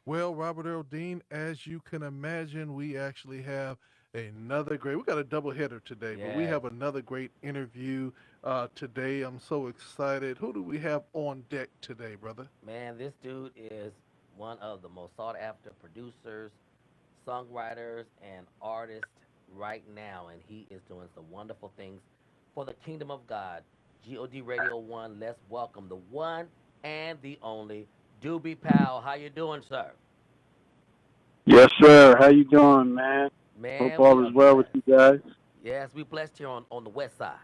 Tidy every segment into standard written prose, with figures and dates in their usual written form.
Well, Robert Earl Dean, as you can imagine, we actually have another great. We got a double header today, but we Yes, have another great interview today. I'm so excited. Who do we have on deck today, brother? man, this dude is one of the most sought after producers, songwriters, and artists right now, and he is doing some wonderful things for the kingdom of God. God Radio 1, let's welcome the one and the only Doobie Powell. How you doing, sir? Yes, sir. How you doing, man? Hope Man, we all are is well with blessed. you guys. Yes, we blessed here on the west side.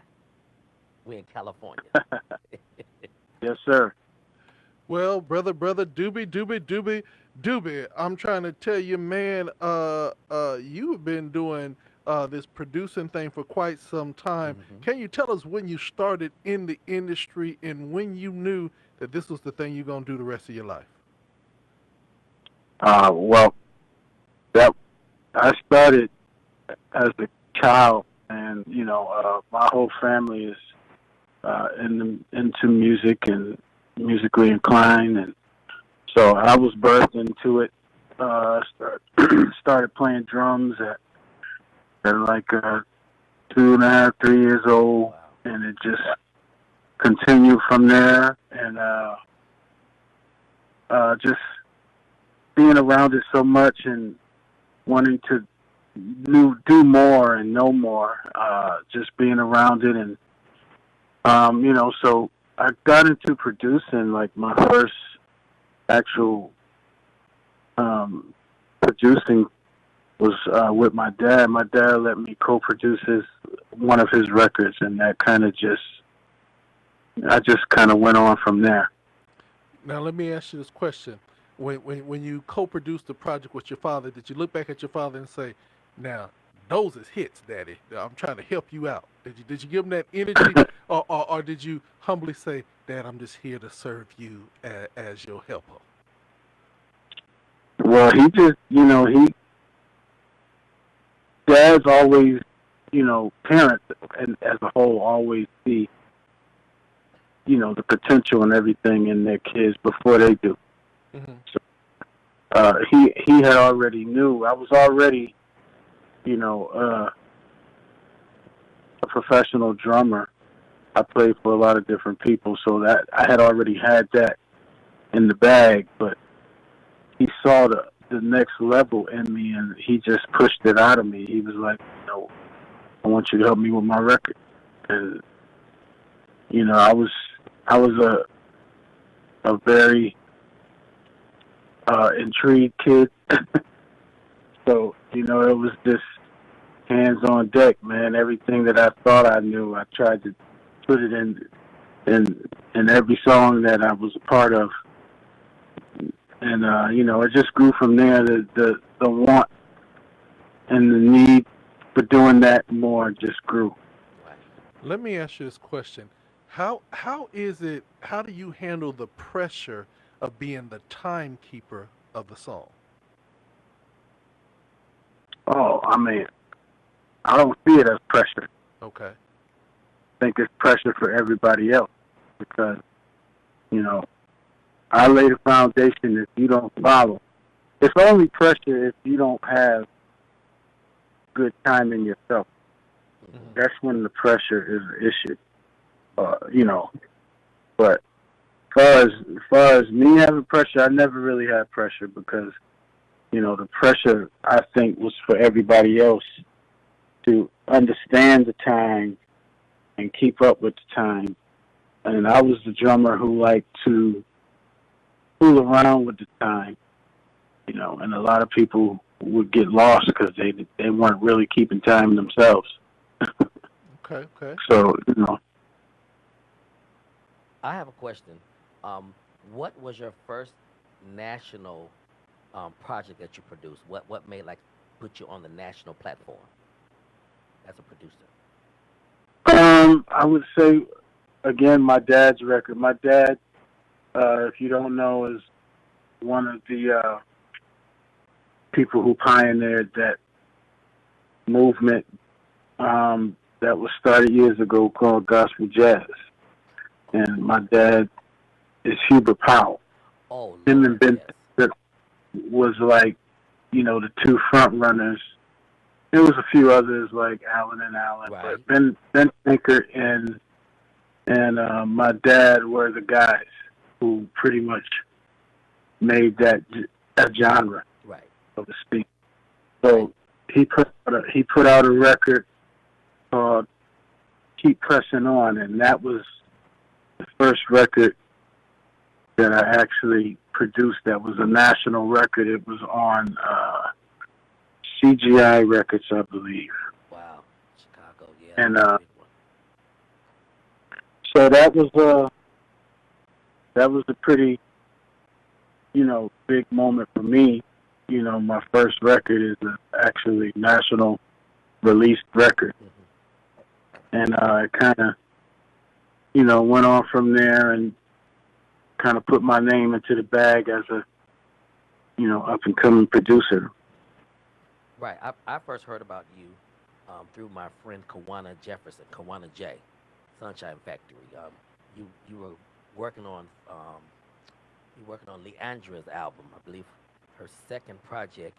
We in California. Yes, sir. Well, brother, Doobie. I'm trying to tell you, man. You've been doing this producing thing for quite some time. hmm Can you tell us when you started in the industry and when you knew that this was the thing you're gonna do the rest of your life? Well, that I started as a child, and my whole family is into music and musically inclined, and so I was birthed into it. Started playing drums at like 2.5, 3 years old, Wow. and it just continued from there, and just being around it so much and wanting to do more and know more, just being around it, and so I got into producing. Like my first actual producing was with my dad. My dad let me co-produce one of his records, and that kind of just I just kind of went on from there. Now, let me ask you this question: when you co-produced the project with your father, did you look back at your father and say, "Now, those is hits, Daddy. I'm trying to help you out." Did you give him that energy, or did you humbly say, "Dad, I'm just here to serve you as your helper"? Well, he just, he dads always, parents and as a whole always see, the potential and everything in their kids before they do. Hmm. So he had already knew. I was already, you know, a professional drummer. I played for a lot of different people, so that I had already had that in the bag. But he saw the next level in me, and he just pushed it out of me. He was like, I want you to help me with my record, and I was a very intrigued kid. So it was just hands on deck, man. Everything that I thought I knew, I tried to put it in every song that I was a part of, and it just grew from there. The want and the need for doing that more just grew. Right. Let me ask you this question: How is it? How do you handle the pressure of being the timekeeper of the song? Oh, I mean, I don't see it as pressure. Okay. I think it's pressure for everybody else because you know I lay the foundation. If you don't follow, it's only pressure if you don't have good time in yourself. hmm Hmm. That's when the pressure is an issue. Uh, you know, but as far as me having pressure, I never really had pressure because the pressure I think was for everybody else to understand the time and keep up with the time. And I was the drummer who liked to fool around with the time, and a lot of people would get lost because they weren't really keeping time themselves. Okay. Okay. So I have a question. Um, what was your first national project that you produced? What made like put you on the national platform as a producer? I would say again my dad's record. My dad, if you don't know, is one of the people who pioneered that movement that was started years ago called gospel jazz. And my dad is Hubert Powell. Oh Him and Lord, Ben yes. Fiddle. was like, the two front runners. There was a few others like Allen and Allen, Right. but Ben Tinker and my dad were the guys who pretty much made that genre, Right. so to speak. So he put out a record called "Keep Pressing On," and that was the first record that I actually produced. That was a national record. It was on CGI Records, I believe. Wow. Chicago, yeah. And that's a big one. so that was a pretty, big moment for me. My first record is actually national released record. And I kind of, went on from there and kind of put my name into the bag as a, up and coming producer. Right. I first heard about you through my friend Kawana Jefferson, Kawana J, Sunshine Factory. You were working on Leandra's album, I believe, her second project,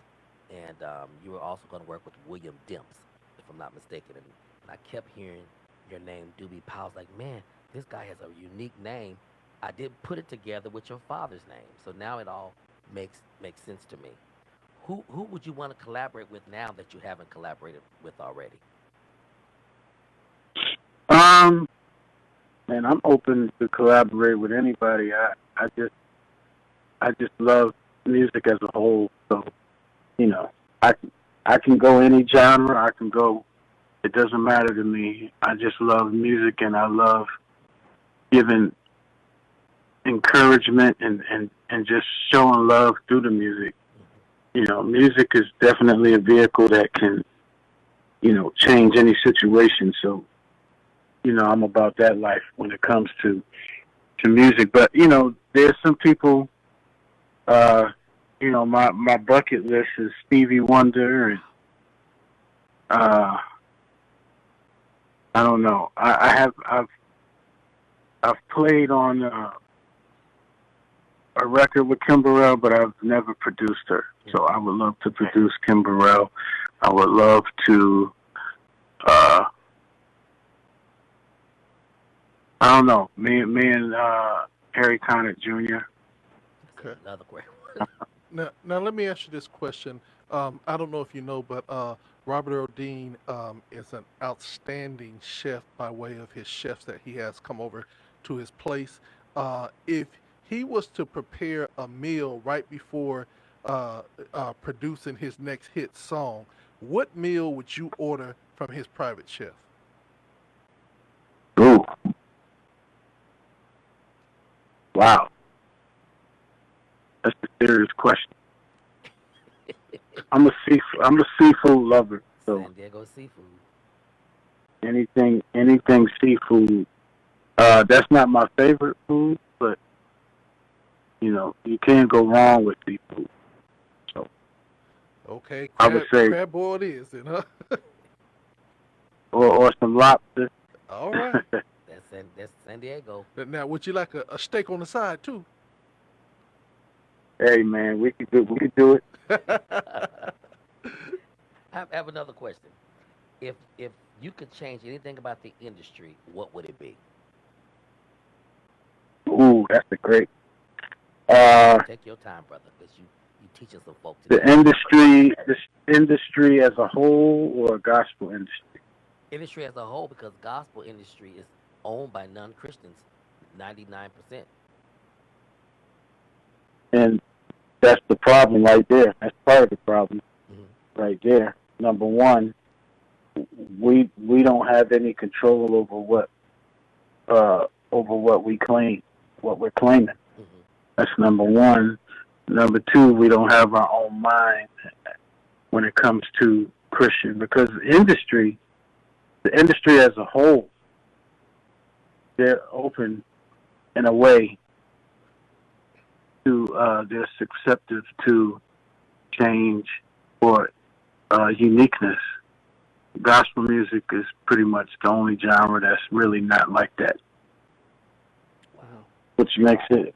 and you were also going to work with William Demps, if I'm not mistaken. And I kept hearing your name, Dobbie Powell. I was like, man, this guy has a unique name. I did put it together with your father's name, so now it all makes sense to me. Who would you want to collaborate with now that you haven't collaborated with already? And I'm open to collaborate with anybody. I just love music as a whole. So, I can go any genre. I can go. It doesn't matter to me. I just love music, and I love giving encouragement and just showing love through the music. Music is definitely a vehicle that can, change any situation. So, I'm about that life when it comes to music. But, there's some people, my bucket list is Stevie Wonder and, I don't know. I've played on, a record with Kim Burrell, but I've never produced her. So I would love to produce Kim Burrell. I would love to, I don't know, me and Harry Connick Jr. Okay. Another great one. Now let me ask you this question. I don't know if you know, but Robert Earl Dean is an outstanding chef by way of his chefs that he has come over to his place. If he was to prepare a meal right before producing his next hit song, what meal would you order from his private chef? Ooh. Wow. That's a serious question. I'm a seafood lover, so San Diego seafood. anything seafood. That's not my favorite food, but you can't go wrong with seafood. So Okay, I would say crab boil it is, then, huh? or some lobster. All right. That's San Diego. Now, would you like a steak on the side too? Hey man, we could do it. I have another question. If you could change anything about the industry, what would it be? Ooh, that's a great. Take your time, brother, because you teaching some folks The today. industry as a whole, or gospel industry. Industry as a whole, because gospel industry is owned by non-Christians, 99%. And that's the problem right there. That's part of the problem Mm-hmm. right there. Number one, we don't have any control over what we claim, what we're claiming. Mm-hmm. That's number one. Number two, we don't have our own mind when it comes to Christian, because the industry as a whole, they're open in a way to they're receptive to change or uniqueness. Gospel music is pretty much the only genre that's really not like that, Wow. which makes it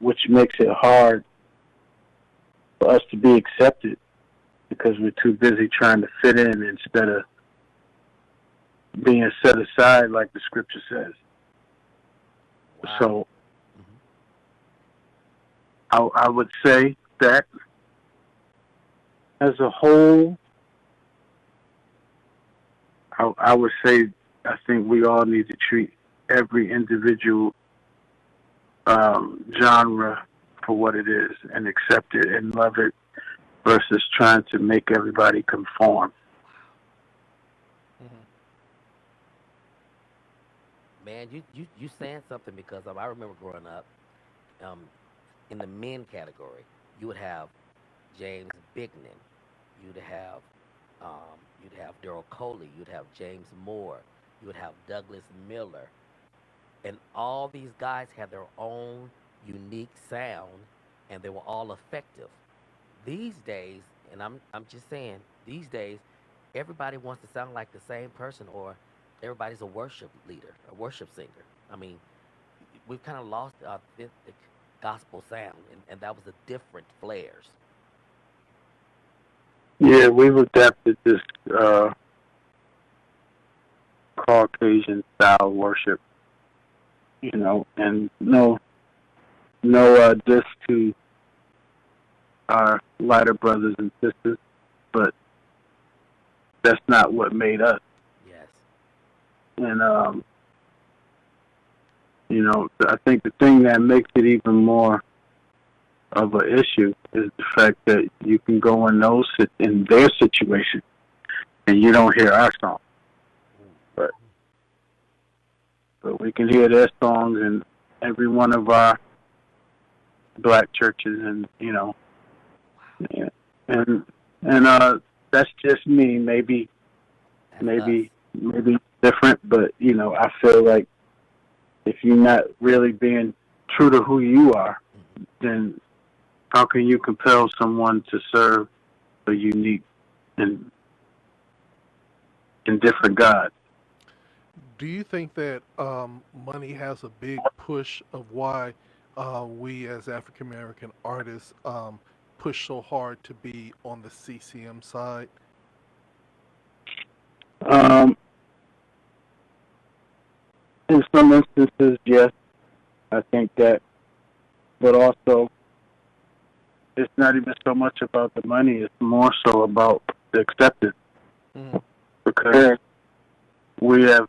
hard for us to be accepted because we're too busy trying to fit in instead of being set aside like the scripture says. Wow. So I would say that as a whole, I would say I think we all need to treat every individual genre for what it is and accept it and love it versus trying to make everybody conform. Man, you saying something because I remember growing up in the men category, you would have James Bignon, you'd have Daryl Coley, you'd have James Moore, you would have Douglas Miller, and all these guys had their own unique sound, and they were all effective. These days, and I'm just saying, these days, everybody wants to sound like the same person, or everybody's a worship leader, a worship singer. I mean, we've kind of lost the authentic gospel sound, and that was the different flares. Yeah, we've adapted this Caucasian style worship, and no diss to our lighter brothers and sisters, but that's not what made us. Yes. And I think the thing that makes it even more of an issue is the fact that you can go in their situation and you don't hear our song, but we can hear their songs in every one of our black churches, and that's just me. Maybe different, but I feel like if you're not really being true to who you are, then how can you compel someone to serve a unique and different God? Do you think that money has a big push of why we as African American artists push so hard to be on the CCM side? In some instances, yes, I think that, but also it's not even so much about the money; it's more so about the acceptance, because we as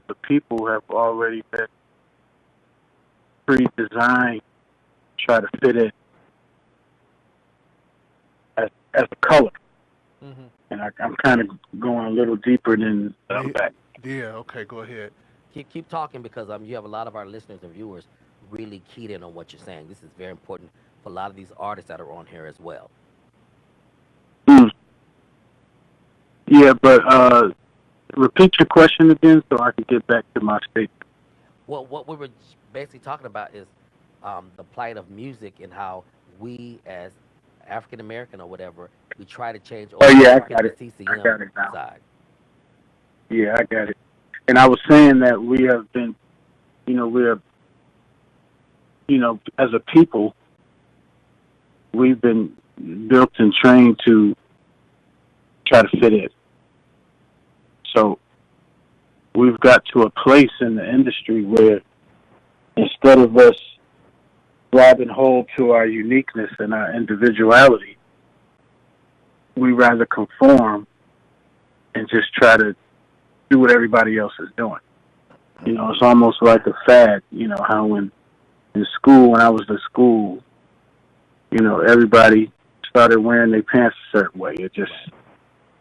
the people have already been pre-designed to try to fit in as a color. And I'm kind of going a little deeper than that. Yeah, okay, go ahead. Keep talking because you have a lot of our listeners and viewers really keyed in on what you're saying. This is very important for a lot of these artists that are on here as well. Yeah, but repeat your question again so I can get back to my statement. Well, what we were basically talking about is the plight of music and how we as African American or whatever, we try to change over I to got the it. CCM I got it now. side. Yeah, I got it. And I was saying that we have been, we're, as a people, we've been built and trained to try to fit in. So we've got to a place in the industry where instead of us grabbing hold to our uniqueness and our individuality, we rather conform and just try to do what everybody else is doing. It's almost like a fad, how in school, when I was in school, everybody started wearing their pants a certain way. It just,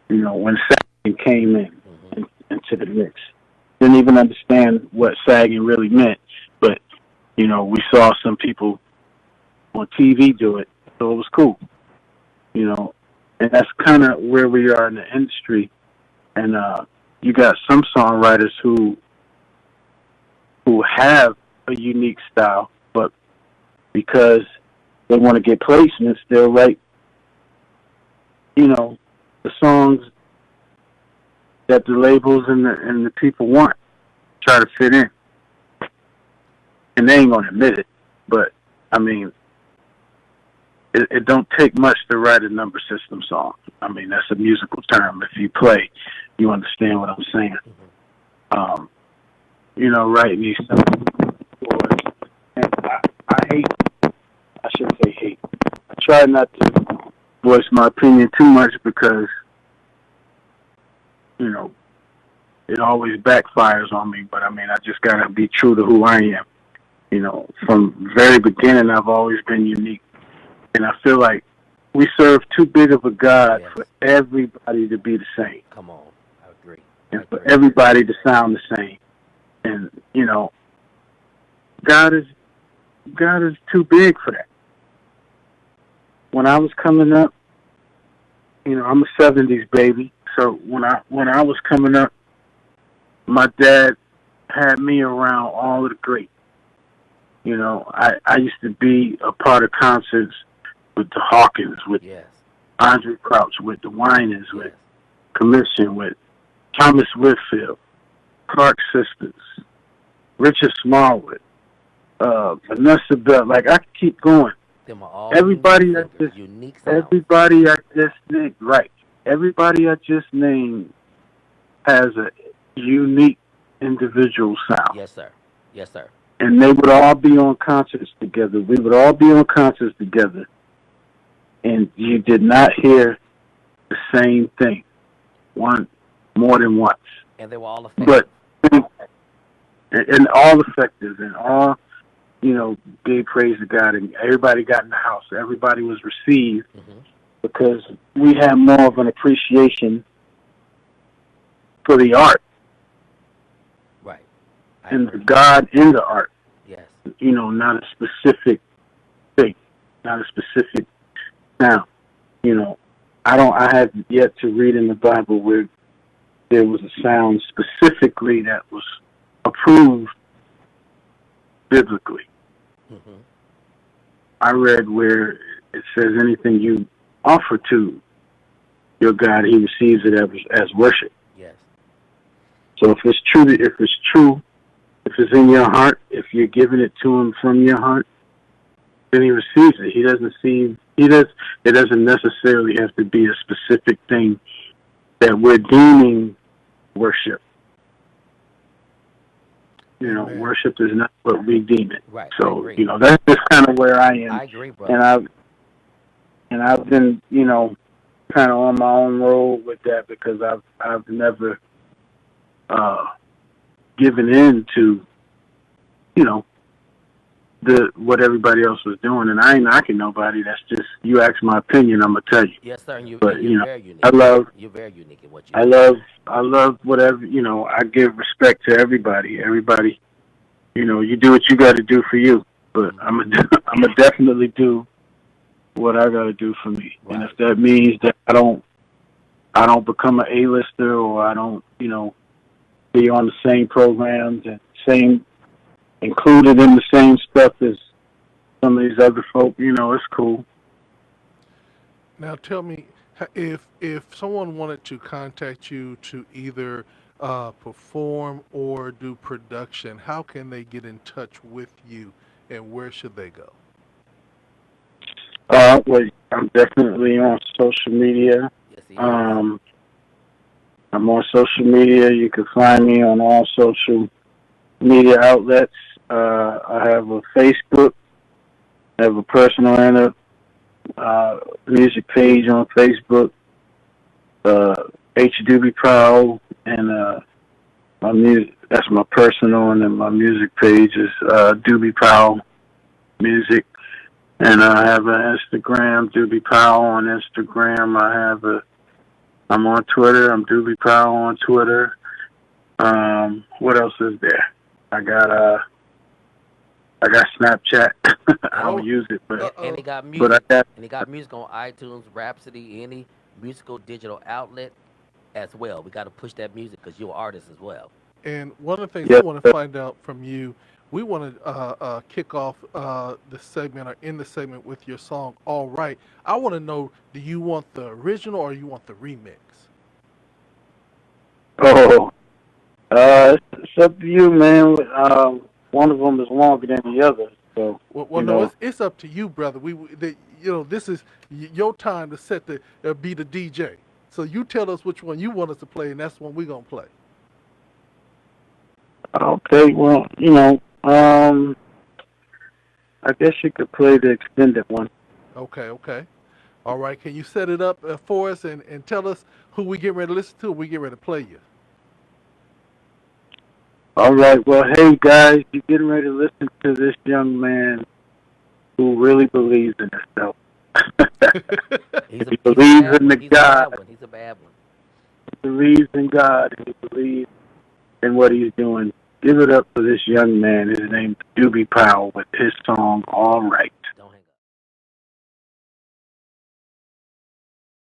when sagging came into the mix. Didn't even understand what sagging really meant, but, we saw some people on TV do it, so it was cool, and that's kind of where we are in the industry. And you got some songwriters who have a unique style, but because they want to get placements, they'll write, the songs that the labels and the people want, try to fit in. And they ain't gonna admit it, but I mean, it don't take much to write a number system song. I mean, that's a musical term. If you play, you understand what I'm saying. Writing these simple chords. And I hate, I shouldn't say hate. I try not to voice my opinion too much because, it always backfires on me. But I mean, I just gotta be true to who I am. From the very beginning, I've always been unique. And I feel like we serve too big of a God for everybody to be the same. Come on, I agree. And for everybody to sound the same. And, God is too big for that. When I was coming up, I'm a 70s baby. So when I was coming up, my dad had me around all of the greats. I used to be a part of concerts with the Hawkins, with Andre Crouch, with the Winans, with Commission, with Thomas Whitfield, Clark Sisters, Richard Smallwood, Vanessa Bell. Like, I could keep going. Everybody I just named, right? Everybody I just named has a unique individual sound. Yes, sir. Yes, sir. And they would all be on concerts together. We would all be on concerts together. And you did not hear the same thing more than once. And they were all effective. And all effective and all, gave praise to God. And everybody got in the house. Everybody was received because we had more of an appreciation for the art. Right. And the God in the art. Yes. Not a specific thing, not a specific sound. I have yet to read in the Bible where there was a sound specifically that was approved biblically. I read where it says anything you offer to your God, He receives it as worship. Yes. So if it's true, if it's in your heart, if you're giving it to Him from your heart, then He receives it. It doesn't necessarily have to be a specific thing that we're deeming worship. Worship is not what we deem it. Right. So, that's just kind of where I am. I agree, brother. And I've been, kind of on my own road with that because I've never given in to, what everybody else was doing, and I ain't knocking nobody. That's just, you ask my opinion, I'm gonna tell you. Yes, sir. And you're very unique. You're very unique in what you do. I love whatever. I give respect to everybody. Everybody, you do what you got to do for you. But I'm gonna definitely do what I got to do for me. Right. And if that means that I don't become an A-lister or I don't, be on the same programs and included in the same stuff as some of these other folk, it's cool. Now tell me, if someone wanted to contact you to either perform or do production, how can they get in touch with you, and where should they go? Well, I'm definitely on social media. Yes, I'm on social media. You can find me on all social media outlets. I have a Facebook. I have a personal and a music page on Facebook. Dobbie Powell, and my music. That's my personal, and then my music page is Dobbie Powell Music. And I have an Instagram, Dobbie Powell on Instagram. I'm on Twitter. I'm Dobbie Powell on Twitter. What else is there? I got Snapchat. I don't use it, but and he got music. And he got music on iTunes, Rhapsody, any musical digital outlet as well. We got to push that music because you're an artist as well. And one of the things I want to find out from you, we want to kick off the segment or end the segment with your song, All Right. I want to know, do you want the original or you want the remix? Oh, it's up to you, man. One of them is longer than the other. So, no, it's up to you, brother. this is your time to set the be the DJ. So you tell us which one you want us to play, and that's the one we're gonna play. Okay, well, I guess you could play the extended one. Okay. All right. Can you set it up for us and tell us who we get ready to listen to? Or we get ready to play you. All right, well, hey guys, you're getting ready to listen to this young man who really believes in himself. He's He a believes bad in one. the He's a God. bad one. He's a bad one. He believes in God, and he believes in what he's doing. Give it up for this young man. His name's Dobbie Powell with his song, All Right.